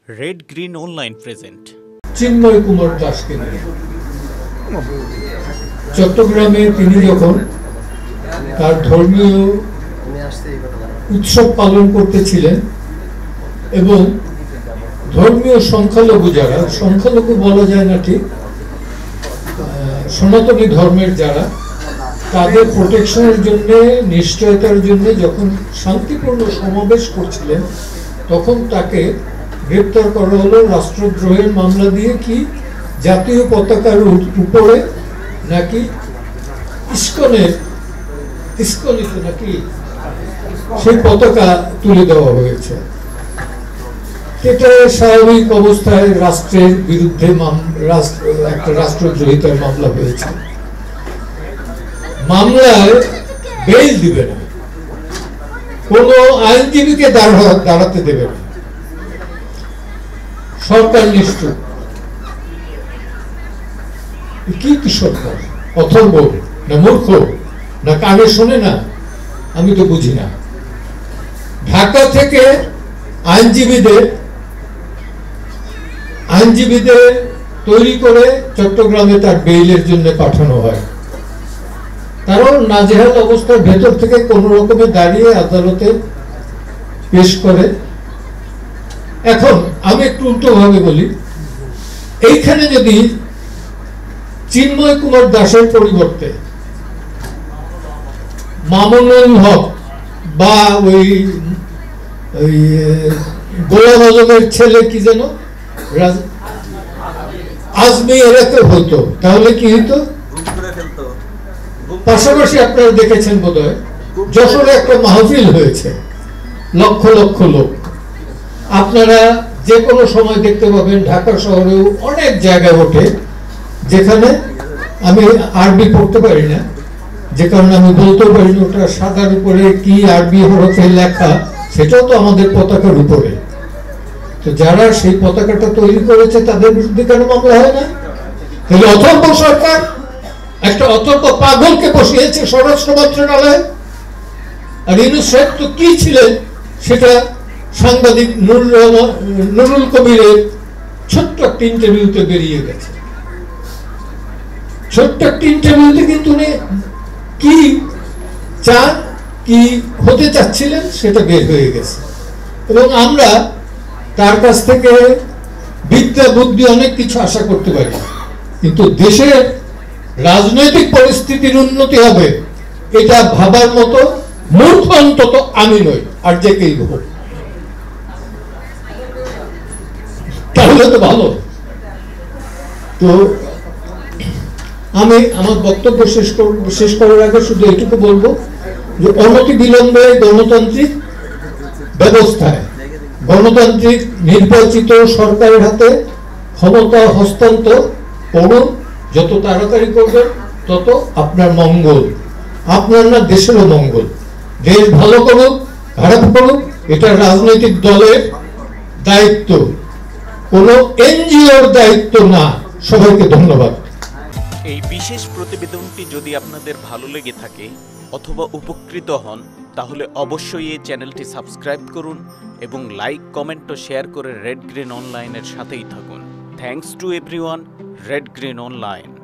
Red green online present চিন্ময় কুমার দাসকে নিয়ে চট্টগ্রামে তিনি যখন তার ধর্মীয় উৎসব পালন করতেছিলেন এবং ধর্মীয় সংখ্যালঘু যারা, সংখ্যালঘু বলা যায় না ঠিক, সনাতনী ধর্মের যারা, তাদের প্রোটেকশনের জন্য, নিশ্চয়তার জন্য যখন শান্তিপূর্ণ সমাবেশ করছিলেন তখন তাকে গ্রেপ্তার করা হলো রাষ্ট্রদ্রোহের মামলা দিয়ে। কি জাতীয় পতাকার উপরে নাকি ইস্কনিতে নাকি সেই পতাকা তুলে দেওয়া হয়েছে। এটা স্বাভাবিক অবস্থায় রাষ্ট্রের বিরুদ্ধে একটা রাষ্ট্রদ্রোহিতার মামলা হয়েছে। মামলায় বেইল দিবে না, কোন আইনজীবীকে দাঁড়াতে দেবে না, সরকার নিশ্চয়। কি সরকার? অথর্ব না মূর্খ না কানে শোনে না? আমি তো বুঝি না। ঢাকা থেকে আইনজীবীদের তৈরি করে চট্টগ্রামে তার বেইলের জন্য পাঠানো হয়। কারণ নাজেহাল অবস্থার ভেতর থেকে কোন রকমে দাঁড়িয়ে আদালতে পেশ করে। এখন আমি একটু উল্টো ভাবে বলি, এইখানে যদি চিন্ময় কুমার দাসের পরিবর্তে মামুনুল হক বা ওই গোলাম আজমের ছেলে কি যেন আজমি এরাতে হতো, তাহলে কি হতো? পাশাপাশি আপনারা দেখেছেন বোধহয় যশোরে একটা মাহফিল হয়েছে, লক্ষ লক্ষ লোক। আপনারা যে কোনো সময় দেখতে পাবেন ঢাকা শহরেও অনেক জায়গায় ওঠে, যেখানে আমি আরবি পড়তে পারি না, যে কারণে আমি বলতেও পারি না ওটা সাদার উপরে কি আরবি হরফে লেখা, সেটাও তো আমাদের পতাকার উপরে। তো যারা সেই পতাকাটা তৈরি করেছে তাদের বিরুদ্ধে কেন মামলা হয় না? তাহলে অথর্ব সরকার একটা অথর্ব পাগলকে বসিয়েছে স্বরাষ্ট্র মন্ত্রণালয়ে। আর ইউনূস সাহেব তো কি ছিলেন সেটা সাংবাদিক নুরুল কবিরের ছোট্ট একটা ইন্টারভিউতে বেরিয়ে গেছে। ছোট্ট একটা ইন্টারভিউতে কিন্তু উনি কি চান, কি হতে চাচ্ছিলেন সেটা বের হয়ে গেছে। এবং আমরা তার কাছ থেকে বিদ্যা বুদ্ধি অনেক কিছু আশা করতে পারি, কিন্তু দেশের রাজনৈতিক পরিস্থিতির উন্নতি হবে এটা ভাবার মতো মূর্খ অন্তত আমি নই, আর যে কেই হোক। তাহলে তো ভালো। তো আমি আমার বক্তব্য শেষ করার আগে শুধু এটুকু বলবো যে অনতি বিলম্বে গণতান্ত্রিক ব্যবস্থায়, গণতান্ত্রিক নির্বাচিত সরকারের হাতে ক্ষমতা হস্তান্তর করুন। যত তাড়াতাড়ি করবেন তত আপনার মঙ্গল, আপনার না দেশেরও মঙ্গল। দেশ ভালো করুক খারাপ করুক এটা রাজনৈতিক দলের দায়িত্ব, কোন এনজিওর দায়িত্ব না। সবাইকে ধন্যবাদ। এই বিশেষ প্রতিবেদনটি যদি আপনাদের ভালো লেগে থাকে অথবা উপকৃত হন তাহলে অবশ্যই এই চ্যানেলটি সাবস্ক্রাইব করুন এবং লাইক, কমেন্ট ও শেয়ার করে রেড গ্রিন অনলাইনের সাথেই থাকুন। Thanks to everyone. Red green online.